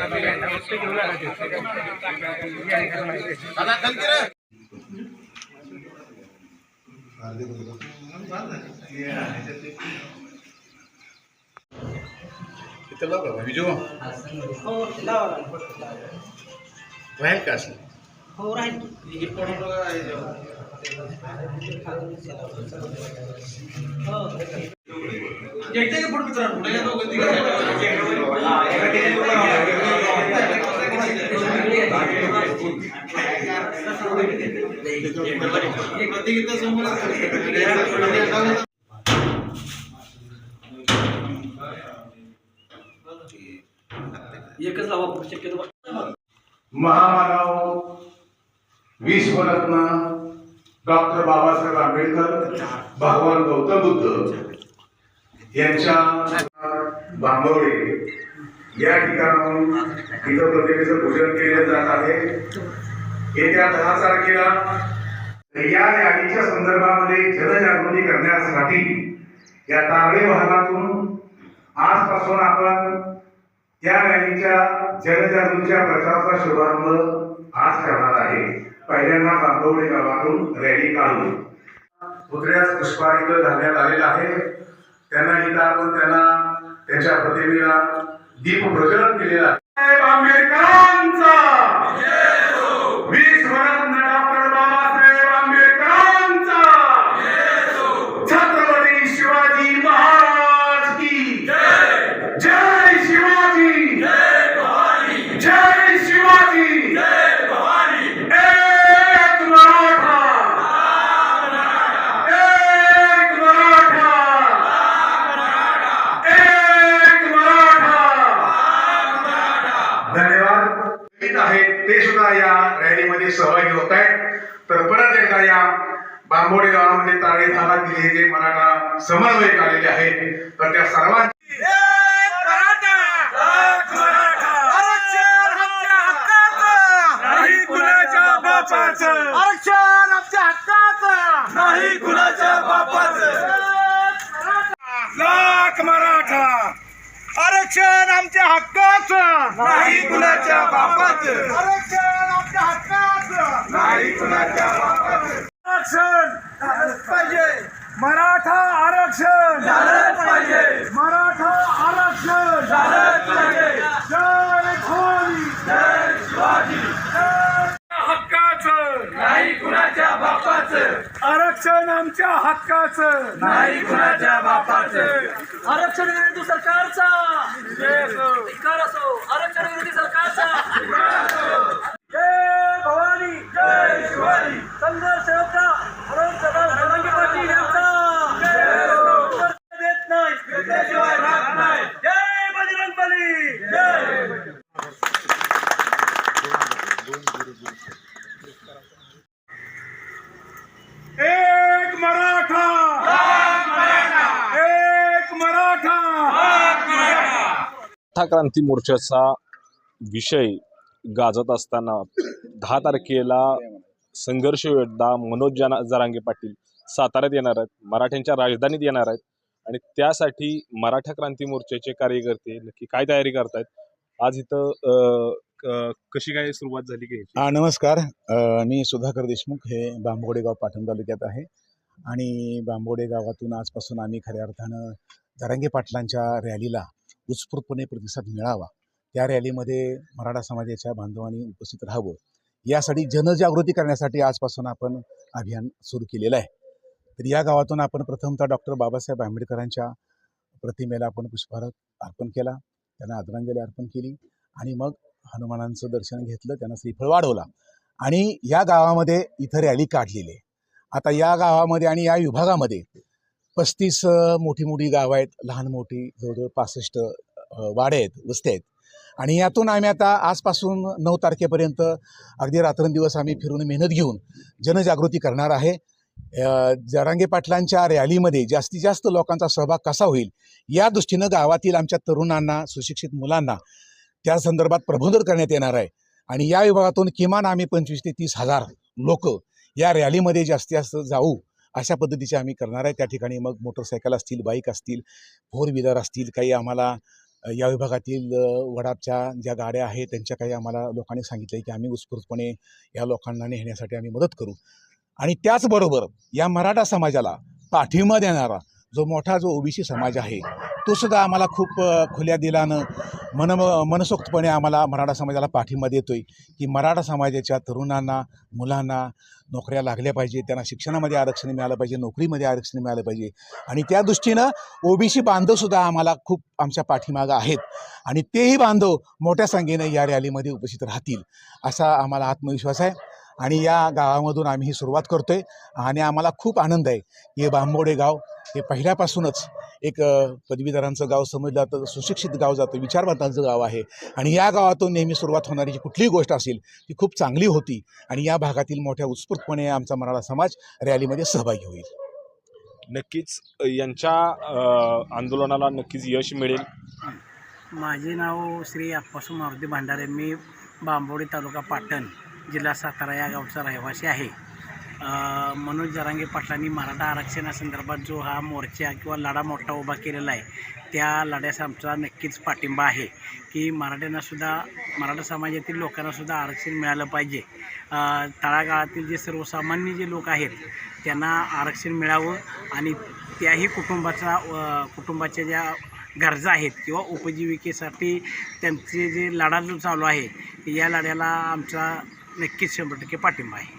इथं लाव विजू राहील का असं? हो राहील. एकच लावा शक्यतो. महामानव विश्वरत्न डॉक्टर बाबासाहेब आंबेडकर भगवान गौतम बुद्ध यांच्या बांबवडे या ठिकाणाहून इथं प्रतिमेचं पूजन केले जात आहे. येत्या 10 तारखेला या रॅलीच्या संदर्भामध्ये जनजागृती करण्यासाठी या तारडे भागातून आजपासून आपण या रॅलीच्या जनजागृतीच्या प्रचाराचा शुभारंभ आज करणार आहे. पहिल्यांदा बांबवडे गावातून रॅली काढून पुतळ्यास पुष्पहार घालण्यात आलेला आहे. त्यांना इथं आपण त्यांच्या प्रतिमेला दीप प्रज्वलन केलेला आहे. आंबेडकरांचा विश्वरत्न डॉक्टर बाबासाहेब आंबेडकरांचा छत्रपती शिवाजी महाराज की जय. जय शिवाजी, जय शिवाजी, एक मराठा, एक मराठा, एक मराठा. धन्यवाद. आहेत ते सुद्धा या रॅलीमध्ये सहभागी होत आहेत. तर परत एकदा या बांबवडे गावामध्ये तारडे भागातील हे जे मराठा समन्वयक आलेले आहेत तर त्या सर्वांची आरक्षण आमच्या हक्काचं नाही कुणाच्या बापाचं. लाख मराठा आरक्षण आमच्या हक्काचं नाही कुणाच्या बापाचं. आरक्षण आमच्या हक्काचं नाही कुणाच्या बापाचं. आरक्षण पाहिजे. मराठा आरक्षण झालंच पाहिजे. मराठा आरक्षण झालंच पाहिजे. जय भवानी, जय शिवाजी. हक्काचं नाही कुणाच्या बापाचं. आरक्षण आमच्या हक्काचं नाही कुणाच्या बापाचं. आरक्षण विरोधी सरकारचा धिक्कार असो. आरक्षण विरोधी सरकारचा जय भवानी, जय शिवाजी. संघर्ष योद्धा जरांगे पाटील यांचा देत नाही, घेतल्याशिवाय राहत नाही. जय बजरंग बली. जय. एक मराठा, एक मराठा. मराठा क्रांती मोर्चाचा विषय गाजत असताना 10 तारखेला संघर्ष योद्धा मनोज जरांगे पाटील साताऱ्यात येणार आहेत, मराठ्यांच्या राजधानीत येणार आहेत आणि त्यासाठी मराठा क्रांती मोर्चाचे कार्यकर्ते नक्की काय तयारी करतायत. आज इथं कशी काय सुरुवात झाली की? नमस्कार. मी सुधाकर देशमुख, हे बांबवडे गाव पाटण तालुक्यात आहे आणि बांबवडे गावातून आजपासून आम्ही खऱ्या अर्थानं जरांगे पाटलांच्या रॅलीला उत्स्फूर्तपणे प्रतिसाद मिळावा, त्या रॅलीमध्ये मराठा समाजाच्या बांधवांनी उपस्थित राहावं यासाठी जनजागृती करण्यासाठी आजपासून आपण अभियान सुरू केलेलं आहे. तर या गावातून आपण प्रथमतः डॉक्टर बाबासाहेब आंबेडकरांच्या प्रतिमेला आपण पुष्पहार अर्पण केला, त्यांना आदरांजली अर्पण केली आणि मग हनुमानांचं दर्शन घेतलं, त्यांना श्रीफळ वाढवला आणि या गावामध्ये इथं रॅली काढलेली आहे. आता या गावामध्ये आणि या विभागामध्ये 35 मोठी मोठी गावं आहेत, लहान मोठी जवळजवळ 65 वाडे आहेत, वस्त्या आहेत आणि यातून आम्ही आता आजपासून 9 तारखेपर्यंत अगदी रात्रंदिवस आम्ही फिरून मेहनत घेऊन जनजागृती करणार आहे. जरांगे पाटलांच्या रॅलीमध्ये जास्तीत जास्त लोकांचा सहभाग कसा होईल या दृष्टीनं गावातील आमच्या तरुणांना, सुशिक्षित मुलांना त्या संदर्भात प्रबोधन करण्यात येणार आहे आणि या विभागातून किमान आम्ही 25 ते 30 हजार लोक या रॅलीमध्ये जास्तीत जास्त जाऊ अशा पद्धतीचे आम्ही करणार आहे. त्या ठिकाणी मग मोटरसायकल असतील, बाईक असतील, 4 व्हीलर असतील, काही आम्हाला या विभागातील वडापच्या ज्या गाड्या आहेत त्यांच्या काही आम्हाला लोकांनी सांगितलं की आम्ही उत्स्फूर्तपणे या लोकांना नेण्यासाठी आम्ही मदत करू. आणि त्याचबरोबर या मराठा समाजाला पाठिंबा देणारा जो मोठा जो ओबीसी समाज आहे तो सुद्धा आम्हाला खूप खुल्या दिलानं मनसोक्तपणे आम्हाला मराठा समाजाला पाठिंबा देतो आहे की मराठा समाजाच्या तरुणांना मुलांना नोकऱ्या लागल्या पाहिजे, त्यांना शिक्षणामध्ये आरक्षण मिळालं पाहिजे, नोकरीमध्ये आरक्षण मिळालं पाहिजे. आणि त्या दृष्टीनं ओबीसी बांधवसुद्धा आम्हाला खूप आमच्या पाठीमागं आहेत आणि तेही बांधव मोठ्या संख्येने या रॅलीमध्ये उपस्थित राहतील असा आम्हाला आत्मविश्वास आहे. आणि या गावामधून आम्ही ही सुरुवात करतो आहे आणि आम्हाला खूप आनंद आहे की हे बांबोडे गाव हे पहिल्यापासूनच एक पदवीधरांचं गाव समजलं जातं, सुशिक्षित गाव जातं, विचारवंतांचं गाव आहे. आणि या गावातून नेहमी सुरुवात होणारी जी कुठलीही गोष्ट असेल ती खूप चांगली होती आणि या भागातील मोठ्या उत्स्फूर्तपणे आमचा मराठा समाज रॅलीमध्ये सहभागी होईल. नक्कीच यांच्या आंदोलनाला नक्कीच यश मिळेल. माझे नाव श्री अप्पासू मारुती भांडारे. मी बांबोडी तालुका पाटण जिल्हा सातारा या गावचा रहिवासी आहे. मनोज जरांगे पाटलांनी मराठा आरक्षणासंदर्भात जो हा मोर्चा किंवा लढा मोठा उभा केलेला आहे त्या लढ्यास आमचा नक्कीच पाठिंबा आहे की मराठा समाजातील लोकांनासुद्धा आरक्षण मिळालं पाहिजे. तळागाळातील जे सर्वसामान्य जे लोक आहेत त्यांना आरक्षण मिळावं आणि त्याही कुटुंबाच्या ज्या गरजा आहेत किंवा उपजीविकेसाठी त्यांचे जे लढा जो चालू आहे या लढ्याला आमचा नक्कीच 100% पाठिंबा आहे.